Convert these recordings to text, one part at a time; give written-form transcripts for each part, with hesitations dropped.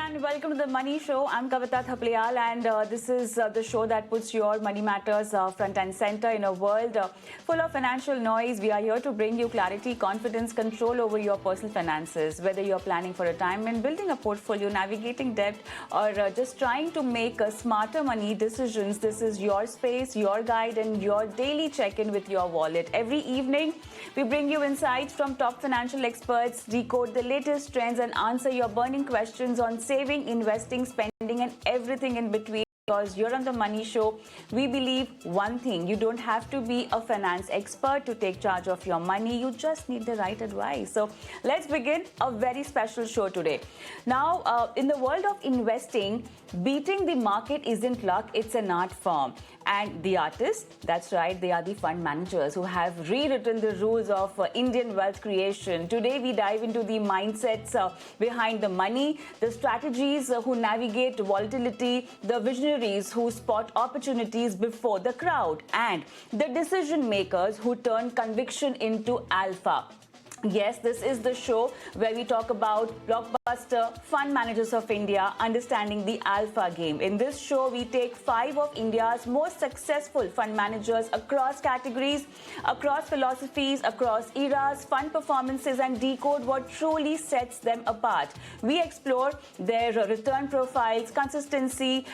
and welcome to the Money Show. I'm Kavita Thaplayal, and this is the show that puts your money matters front and center in a world full of financial noise. We are here to bring you clarity, confidence, control over your personal finances. Whether you're planning for retirement, building a portfolio, navigating debt, or just trying to make smarter money decisions, this is your space, your guide, and your daily check-in with your wallet. Every evening, we bring you insights from top financial experts, decode the latest trends, and answer your burning questions on saving, investing, spending, and everything in between. Because you're on the Money Show, we believe one thing: you don't have to be a finance expert to take charge of your money. You just need the right advice. So let's begin a very special show today. Now, in the world of investing, beating the market isn't luck, it's an art form. And the artists, that's right, they are the fund managers who have rewritten the rules of Indian wealth creation. Today, we dive into the mindsets behind the money, the strategies who navigate volatility, the visionaries who spot opportunities before the crowd, and the decision makers who turn conviction into alpha. Yes, this is the show where we talk about blockbuster fund managers of India understanding the alpha game. In this show, we take 5 of India's most successful fund managers across categories, across philosophies, across eras, fund performances, and decode what truly sets them apart. We explore their return profiles, consistency,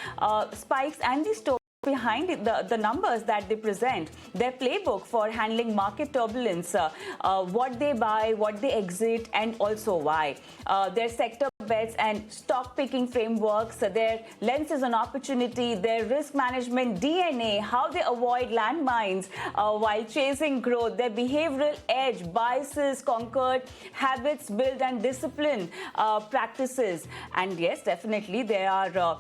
spikes, and the story behind the numbers that they present, their playbook for handling market turbulence, what they buy, what they exit, and also why, their sector bets and stock picking frameworks, their lenses on opportunity, their risk management DNA, how they avoid landmines while chasing growth, their behavioral edge, biases conquered, habits built, and discipline practices. And yes, definitely there are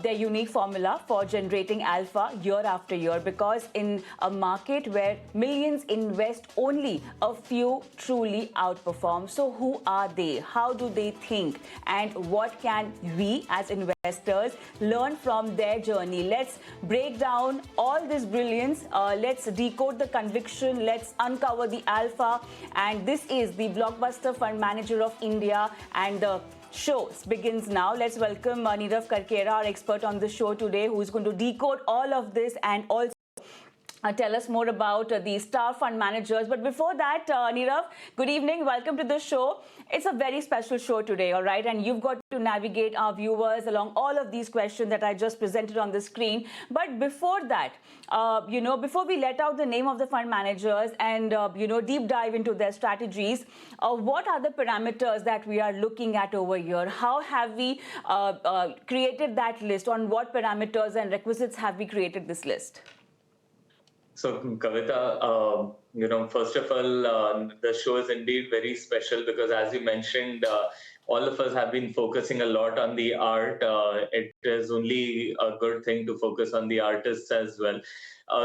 their unique formula for generating alpha year after year, because in a market where millions invest, only a few truly outperform. So who are they? How do they think? And what can we as investors learn from their journey? Let's break down all this brilliance. Let's decode the conviction. Let's uncover the alpha. And this is the Blockbuster Fund Manager of India, and the show begins now. Let's welcome Nirav Karkera, our expert on the show today, who is going to decode all of this and also tell us more about the star fund managers. But before that, Nirav, good evening. Welcome to the show. It's a very special show today, all right? And you've got to navigate our viewers along all of these questions that I just presented on the screen. But before that, before we let out the name of the fund managers and, deep dive into their strategies, what are the parameters that we are looking at over here? How have we created that list? On what parameters and requisites have we created this list? So, Kavita, first of all, the show is indeed very special because, as you mentioned, all of us have been focusing a lot on the art. It is only a good thing to focus on the artists as well.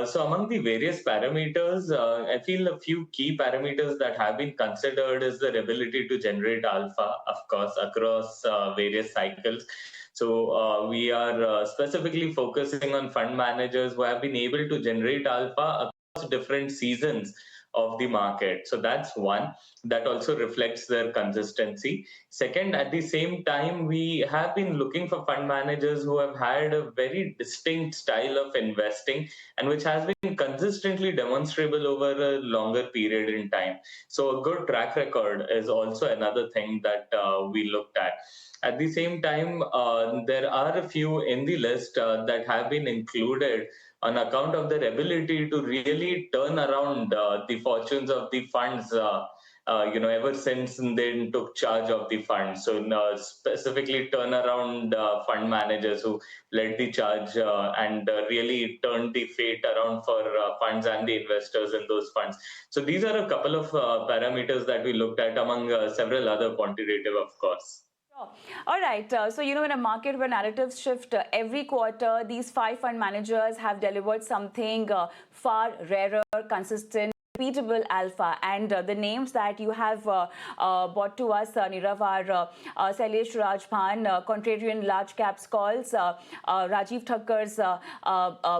So among the various parameters, I feel a few key parameters that have been considered is their ability to generate alpha, of course, across various cycles. So we are specifically focusing on fund managers who have been able to generate alpha across different seasons of the market. So that's one. That also reflects their consistency. Second, at the same time, we have been looking for fund managers who have had a very distinct style of investing and which has been consistently demonstrable over a longer period in time. So a good track record is also another thing that we looked at. At the same time, there are a few in the list that have been included on account of their ability to really turn around the fortunes of the funds, ever since they took charge of the fund. So specifically turnaround fund managers who led the charge and really turned the fate around for funds and the investors in those funds. So these are a couple of parameters that we looked at among several other quantitative, of course. All right. So, in a market where narratives shift every quarter, these 5 fund managers have delivered something far rarer, consistent, repeatable alpha. And the names that you have brought to us, Nirav, are Sailesh Raj Bhan, contrarian large caps calls, Rajeev Thakkar's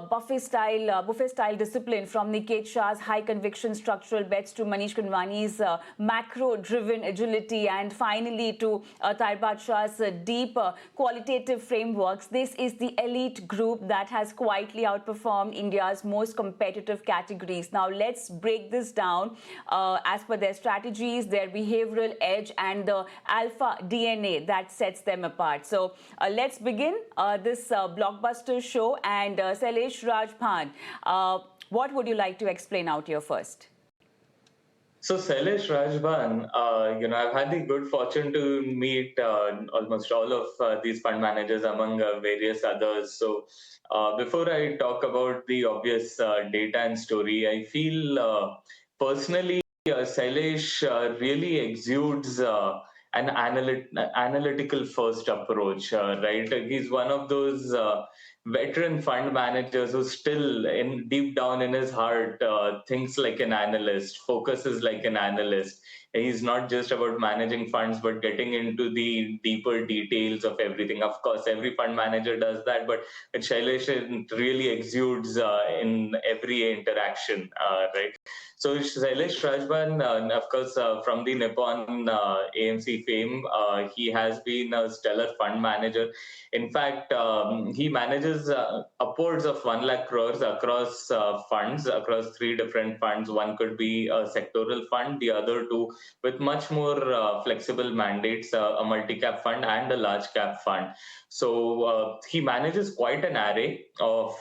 buffet style discipline, from Niket Shah's high conviction structural bets to Manish Kanuwani's macro driven agility, and finally to Taher Badshah's deep qualitative frameworks. This is the elite group that has quietly outperformed India's most competitive categories. Now let's break this down as per their strategies, their behavioral edge, and the alpha DNA that sets them apart. So let's begin this blockbuster show. And Sailesh Raj Bhan, what would you like to explain out here first? So Sailesh Raj Bhan, I've had the good fortune to meet almost all of these fund managers among various others. So before I talk about the obvious data and story, I feel personally Sailesh really exudes an analytical first approach, right? He's one of those veteran fund managers who still in deep down in his heart thinks like an analyst, focuses like an analyst. He's not just about managing funds but getting into the deeper details of everything. Of course every fund manager does that, but Shailesh really exudes in every interaction, right? So Sailesh Rajbhan, of course, from the Nippon AMC fame, he has been a stellar fund manager. In fact, he manages upwards of 1 lakh crores across funds, across three different funds. One could be a sectoral fund, the other two with much more flexible mandates, a multi-cap fund and a large cap fund. So he manages quite an array of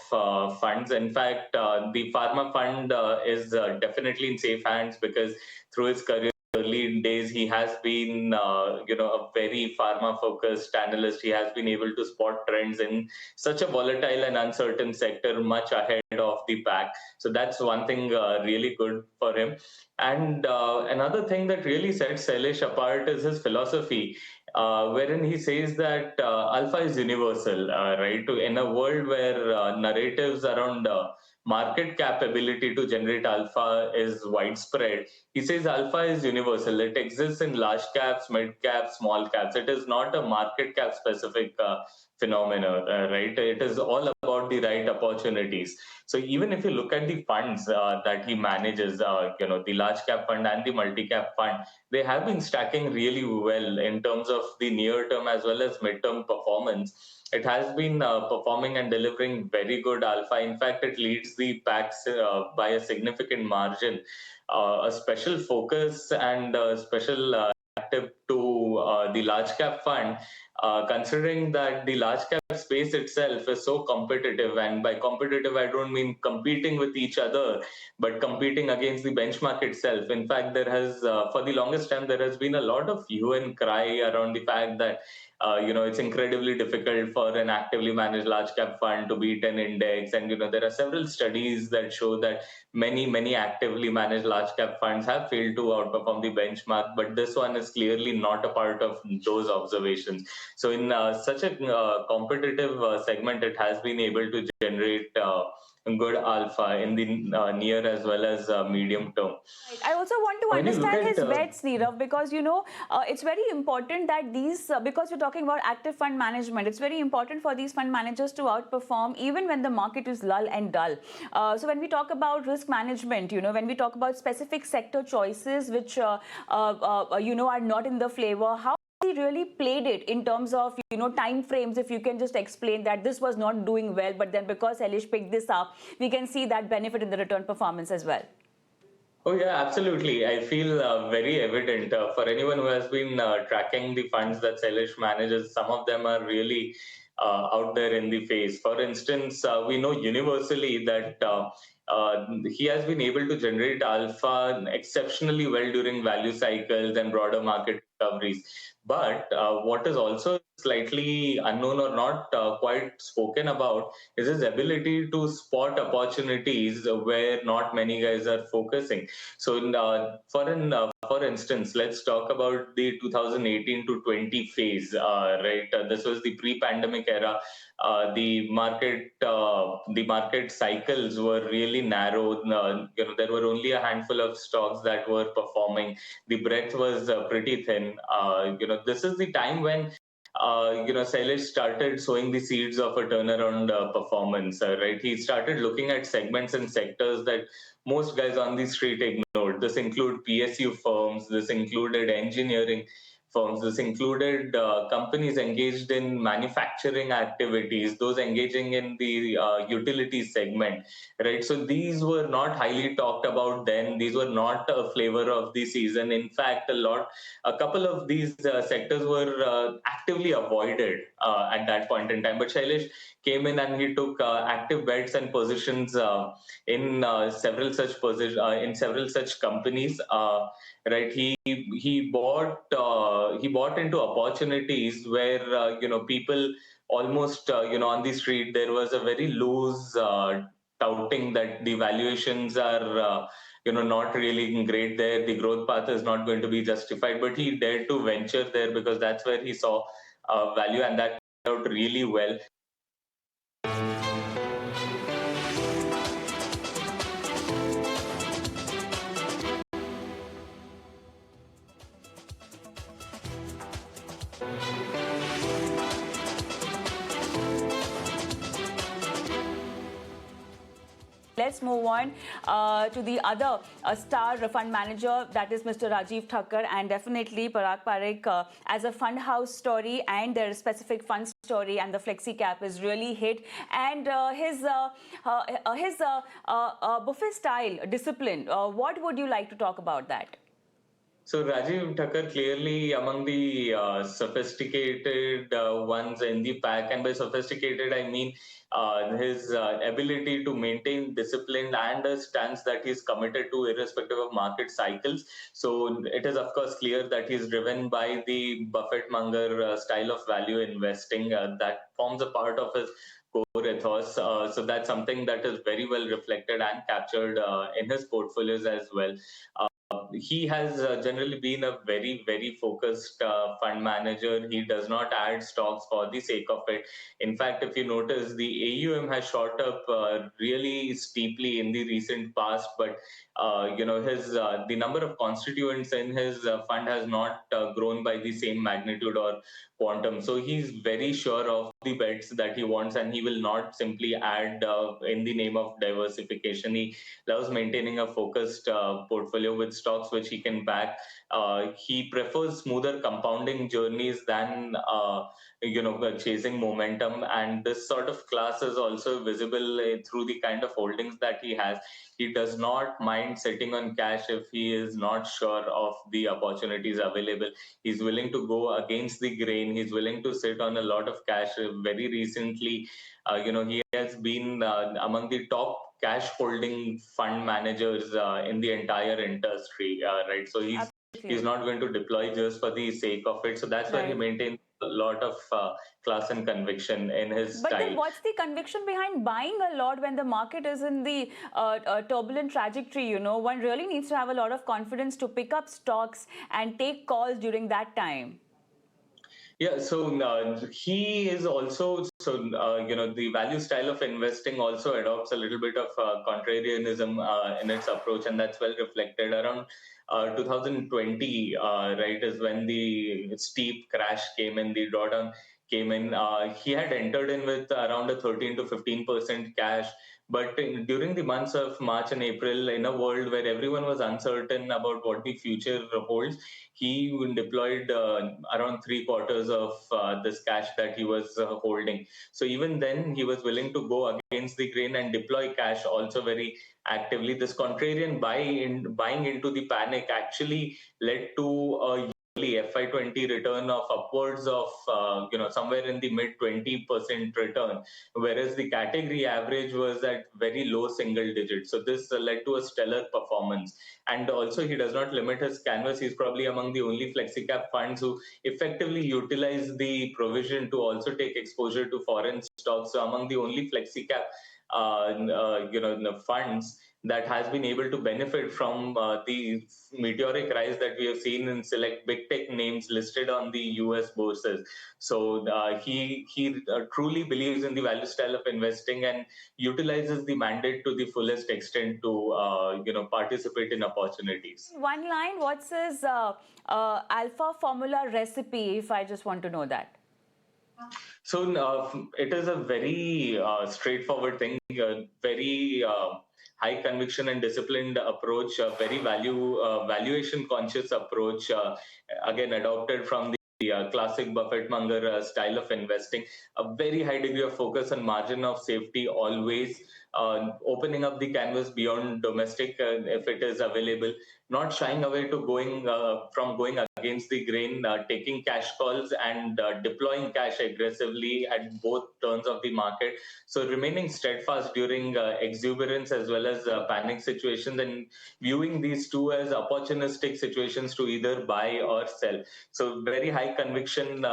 funds. In fact, the pharma fund is definitely in safe hands because through his career early days, he has been, a very pharma-focused analyst. He has been able to spot trends in such a volatile and uncertain sector much ahead of the pack. So that's one thing really good for him. And another thing that really sets Sailesh apart is his philosophy, wherein he says that alpha is universal, right? In a world where narratives around market capability to generate alpha is widespread, he says alpha is universal. It exists in large caps, mid caps, small caps. It is not a market cap specific phenomena, right? It is all about the right opportunities. So even if you look at the funds that he manages, the large cap fund and the multi cap fund, they have been stacking really well in terms of the near term as well as mid term performance. It has been performing and delivering very good alpha. In fact, it leads the packs by a significant margin. A special focus and a special active to the large cap fund, considering that the large cap space itself is so competitive. And by competitive, I don't mean competing with each other, but competing against the benchmark itself. In fact, there has, for the longest time, there has been a lot of hue and cry around the fact that it's incredibly difficult for an actively managed large cap fund to beat an index. And, there are several studies that show that many actively managed large cap funds have failed to outperform the benchmark. But this one is clearly not a part of those observations. So in such a competitive segment, it has been able to generate good alpha in the near as well as medium term. Right. I also want to understand his bets, Nirav, because it's very important that these, because you're talking about active fund management, it's very important for these fund managers to outperform even when the market is lull and dull. So when we talk about risk management, when we talk about specific sector choices which are not in the flavor, how he really played it in terms of time frames? If you can just explain that this was not doing well, but then because Sailesh picked this up, we can see that benefit in the return performance as well. Oh yeah, absolutely. I feel very evident for anyone who has been tracking the funds that Sailesh manages. Some of them are really out there in the face. For instance, we know universally that he has been able to generate alpha exceptionally well during value cycles and broader market recoveries. But what is also slightly unknown or not quite spoken about is his ability to spot opportunities where not many guys are focusing. So, for instance, let's talk about the 2018 to 20 phase. Right, this was the pre-pandemic era. The market cycles were really narrow. There were only a handful of stocks that were performing. The breadth was pretty thin. This is the time when Sailesh started sowing the seeds of a turnaround performance, right? He started looking at segments and sectors that most guys on the street ignored. This included PSU firms, this included engineering firms, this included companies engaged in manufacturing activities, those engaging in the utility segment, right? So these were not highly talked about then. These were not a flavor of the season. In fact, a couple of these sectors were actively avoided at that point in time. But Shailesh came in and he took active bets and positions in several such companies. Right, he bought into opportunities where people almost on the street there was a very loose touting that the valuations are not really great there. The growth path is not going to be justified, but he dared to venture there because that's where he saw value, and that turned out really well. Let's move on to the other star fund manager, that is Mr. Rajeev Thakkar, and definitely Parag Parekh as a fund house story and their specific fund story and the flexi cap is really hit. And his buffet style discipline. What would you like to talk about that? So Rajeev Thakkar clearly among the sophisticated ones in the pack, and by sophisticated I mean his ability to maintain discipline and a stance that he's committed to irrespective of market cycles. So it is of course clear that he's driven by the Buffett Munger style of value investing that forms a part of his core ethos. So that's something that is very well reflected and captured in his portfolios as well. He has generally been a very, very focused fund manager. He does not add stocks for the sake of it. In fact, if you notice, the AUM has shot up really steeply in the recent past, but his the number of constituents in his fund has not grown by the same magnitude or quantum. So he's very sure of the bets that he wants, and he will not simply add in the name of diversification. He loves maintaining a focused portfolio with stocks which he can back. He prefers smoother compounding journeys than chasing momentum, and this sort of class is also visible through the kind of holdings that he has. He does not mind sitting on cash if he is not sure of the opportunities available. He's willing to go against the grain. He's willing to sit on a lot of cash. Very recently, he has been among the top cash holding fund managers in the entire industry, right? So he's not going to deploy just for the sake of it. So that's where he maintains a lot of class and conviction in his but style. Then what's the conviction behind buying a lot when the market is in the turbulent trajectory? One really needs to have a lot of confidence to pick up stocks and take calls during that time. Yeah, so he is also the value style of investing also adopts a little bit of contrarianism in its approach, and that's well reflected around 2020. Right, is when the steep crash came in, the drawdown came in. He had entered in with around a 13 to 15% cash. But during the months of March and April, in a world where everyone was uncertain about what the future holds, he deployed around three-quarters of this cash that he was holding. So even then, he was willing to go against the grain and deploy cash also very actively. This contrarian buying into the panic actually led to a FY20 return of upwards of somewhere in the mid 20% return, whereas the category average was at very low single digits. So this led to a stellar performance. And also, he does not limit his canvas. He's probably among the only flexi cap funds who effectively utilize the provision to also take exposure to foreign stocks. So among the only flexi cap funds that has been able to benefit from the meteoric rise that we have seen in select big tech names listed on the US bourses. So he truly believes in the value style of investing and utilizes the mandate to the fullest extent to participate in opportunities. One line, what's his alpha formula recipe, if I just want to know that? So it is a very straightforward thing, very high conviction and disciplined approach, a very valuation conscious approach, again adopted from the classic Buffett Munger style of investing, a very high degree of focus on margin of safety always, opening up the canvas beyond domestic if it is available, not shying away to going against the grain, taking cash calls and deploying cash aggressively at both turns of the market. So remaining steadfast during exuberance as well as panic situations, and viewing these two as opportunistic situations to either buy or sell. So very high conviction.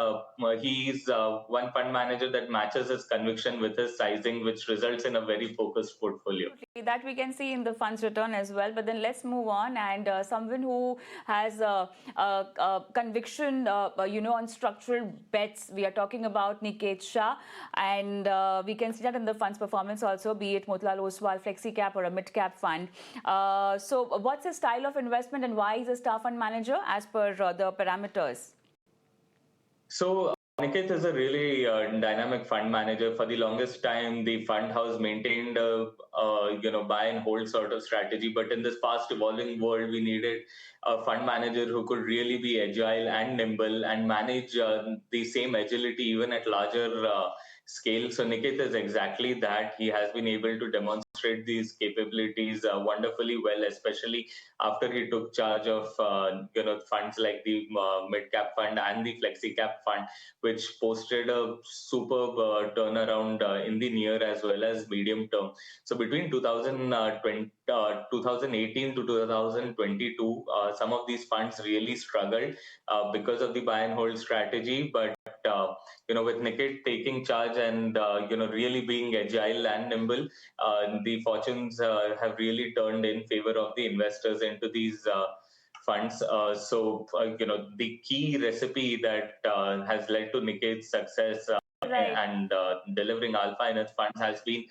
He's one fund manager that matches his conviction with his sizing, which results in a very focused portfolio. That we can see in the funds return as well. But then let's move on, and someone who has conviction, on structural bets. We are talking about Niket Shah, and we can see that in the fund's performance also, be it Motilal Oswal Flexi Cap or a mid cap fund. So what's his style of investment, and why is a star fund manager as per the parameters? So Niket is a really dynamic fund manager. For the longest time, the fund house maintained a buy and hold sort of strategy. But in this fast evolving world, we needed a fund manager who could really be agile and nimble and manage the same agility even at larger scale. So Niket is exactly that. He has been able to demonstrate these capabilities wonderfully well, especially after he took charge of funds like the mid cap fund and the flexi cap fund, which posted a superb turnaround in the near as well as medium term. So between 2018 to 2022, some of these funds really struggled because of the buy and hold strategy, but with Niket taking charge and really being agile and nimble, the fortunes have really turned in favor of the investors into these funds. The key recipe that has led to Niket's success Right. and delivering alpha in its funds has been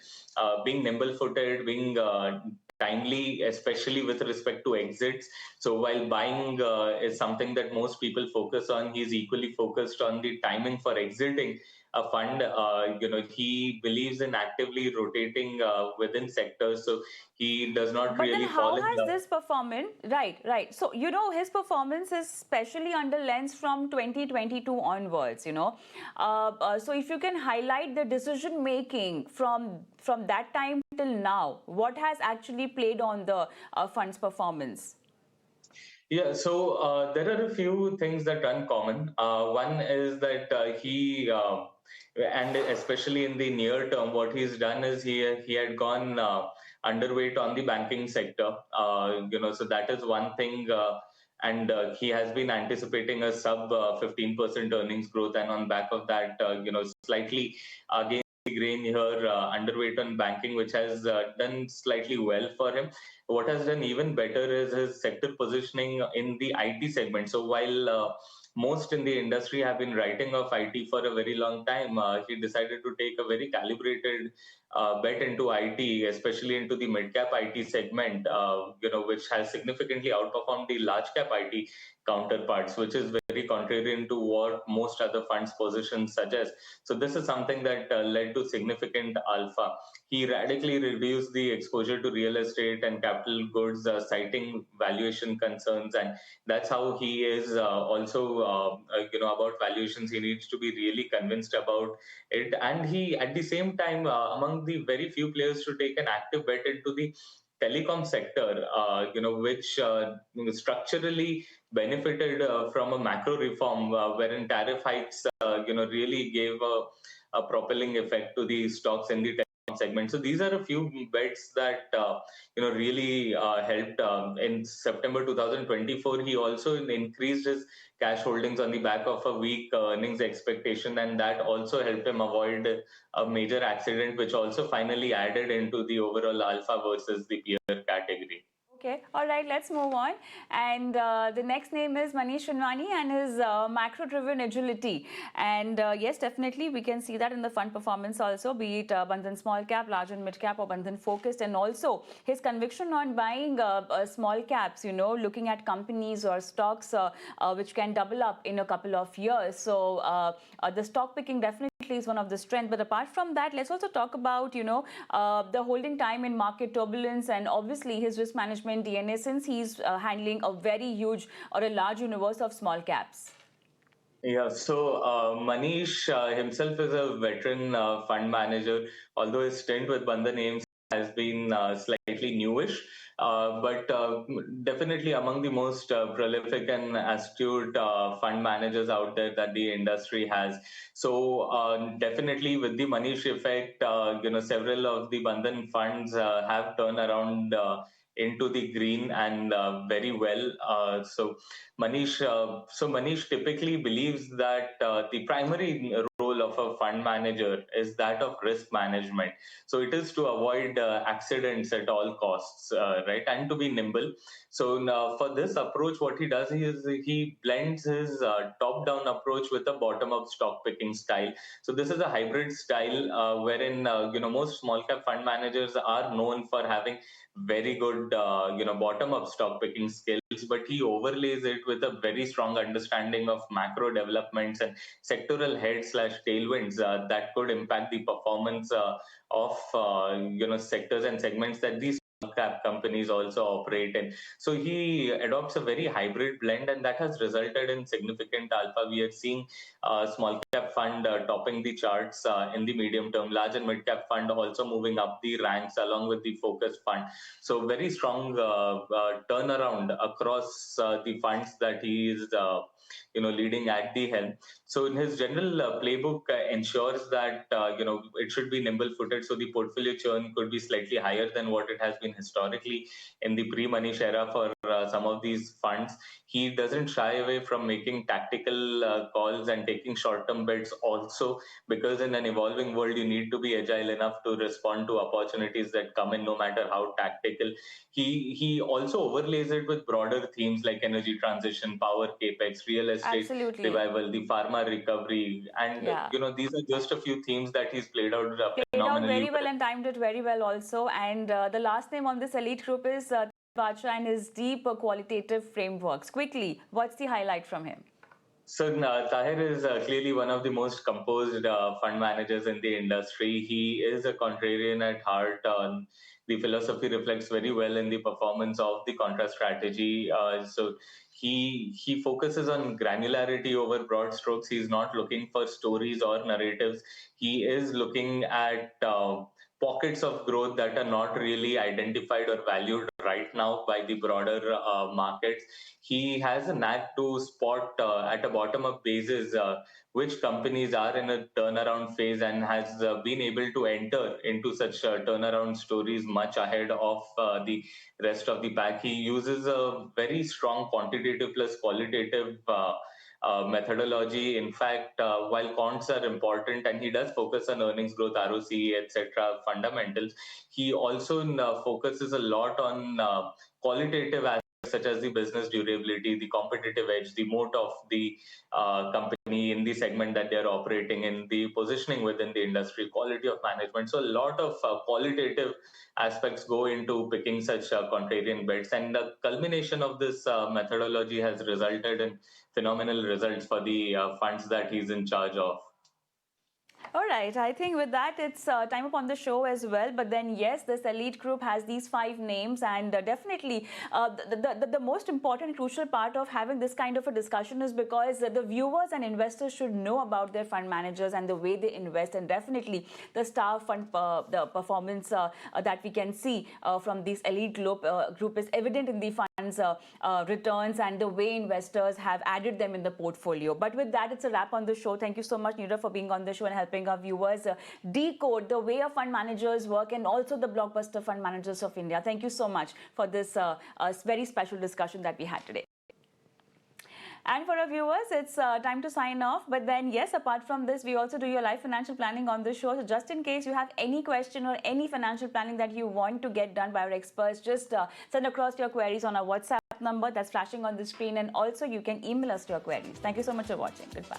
being nimble-footed, being timely, especially with respect to exits. So while buying is something that most people focus on, he's equally focused on the timing for exiting a fund. He believes in actively rotating within sectors, so he does not But really then fall how in has love. this performance, right. So, his performance is especially under lens from 2022 onwards, So if you can highlight the decision making from that time till now, what has actually played on the fund's performance? Yeah, so there are a few things that run common. One is that and especially in the near term, what he's done is he had gone underweight on the banking sector. So that is one thing. And he has been anticipating a sub 15% earnings growth, and on back of that, slightly against the grain here, underweight on banking, which has done slightly well for him. What has done even better is his sector positioning in the IT segment. So while most in the industry have been writing off IT for a very long time, he decided to take a very calibrated bet into IT, especially into the mid-cap IT segment, which has significantly outperformed the large-cap IT counterparts, which is very contrarian to what most other funds positions suggest. So this is something that led to significant alpha. He radically reduced the exposure to real estate and capital goods, citing valuation concerns, and that's how he is also about valuations. He needs to be really convinced about it, and he at the same time among the very few players to take an active bet into the telecom sector, which structurally benefited from a macro reform wherein tariff hikes, really gave a propelling effect to the stocks in the telecom segment. So these are a few bets that really helped. In September 2024, he also increased his cash holdings on the back of a weak earnings expectation, and that also helped him avoid a major accident, which also finally added into the overall alpha versus the peer category. Okay, all right, let's move on. And the next name is Manish Gunwani and his macro-driven agility. And yes, definitely we can see that in the fund performance also, be it Bandhan small cap, large and mid cap, or Bandhan focused, and also his conviction on buying small caps, looking at companies or stocks which can double up in a couple of years. So the stock picking definitely is one of the strengths. But apart from that, let's also talk about, the holding time in market turbulence and obviously his risk management DNA, since he's handling a very huge or a large universe of small caps. Yeah, so Manish himself is a veteran fund manager, although his stint with Bandhan AMC has been slightly newish, but definitely among the most prolific and astute fund managers out there that the industry has. So definitely with the Manish effect, several of the Bandhan funds have turned around into the green and very well. Manish typically believes that the primary role of a fund manager is that of risk management. So it is to avoid accidents at all costs, right, and to be nimble. So for this approach, what he does is he blends his top-down approach with a bottom-up stock picking style. So this is a hybrid style wherein most small cap fund managers are known for having very good bottom up stock picking skills, but he overlays it with a very strong understanding of macro developments and sectoral head slash tailwinds that could impact the performance of sectors and segments that these small cap companies also operate in. So he adopts a very hybrid blend, and that has resulted in significant alpha. We are seeing small cap fund topping the charts in the medium term, large and mid cap fund also moving up the ranks along with the focus fund. So very strong turnaround across the funds that he is leading at the helm. So in his general playbook ensures that it should be nimble footed, so the portfolio churn could be slightly higher than what it has been historically in the pre-Manish era for some of these funds. He doesn't shy away from making tactical calls and taking short-term bets also, because in an evolving world you need to be agile enough to respond to opportunities that come in, no matter how tactical. He also overlays it with broader themes like energy transition, power capex, real estate Absolutely. revival, the pharma recovery, and Yeah. these are just a few themes that he's played out Played out phenomenally very well well. and timed it very well also. And the last name on this elite group is Badshah and his deep qualitative frameworks. Quickly, what's the highlight from him? So Taher is clearly one of the most composed fund managers in the industry. He is a contrarian at heart. The philosophy reflects very well in the performance of the contra strategy. So he focuses on granularity over broad strokes. He's not looking for stories or narratives. He is looking at pockets of growth that are not really identified or valued right now by the broader markets. He has a knack to spot at a bottom up basis which companies are in a turnaround phase, and has been able to enter into such turnaround stories much ahead of the rest of the pack. He uses a very strong quantitative plus qualitative methodology. In fact, while quants are important and he does focus on earnings growth, ROCE, etc., fundamentals, he also focuses a lot on qualitative aspects such as the business durability, the competitive edge, the moat of the company in the segment that they're operating in, the positioning within the industry, quality of management. So a lot of qualitative aspects go into picking such contrarian bets, and the culmination of this methodology has resulted in phenomenal results for the funds that he's in charge of. All right, I think with that, it's time up on the show as well. But then, yes, this elite group has these 5 names, and definitely the most important, crucial part of having this kind of a discussion is because the viewers and investors should know about their fund managers and the way they invest, and definitely the star fund, the performance that we can see from this elite group is evident in the funds returns and the way investors have added them in the portfolio. But with that, it's a wrap on the show. Thank you so much, Nirav, for being on the show and helping our viewers decode the way our fund managers work and also the blockbuster fund managers of India. Thank you so much for this very special discussion that we had today. And for our viewers, it's time to sign off. But then, yes, apart from this, we also do your live financial planning on the show. So just in case you have any question or any financial planning that you want to get done by our experts, just send across your queries on our WhatsApp number that's flashing on the screen. And also, you can email us your queries. Thank you so much for watching. Goodbye.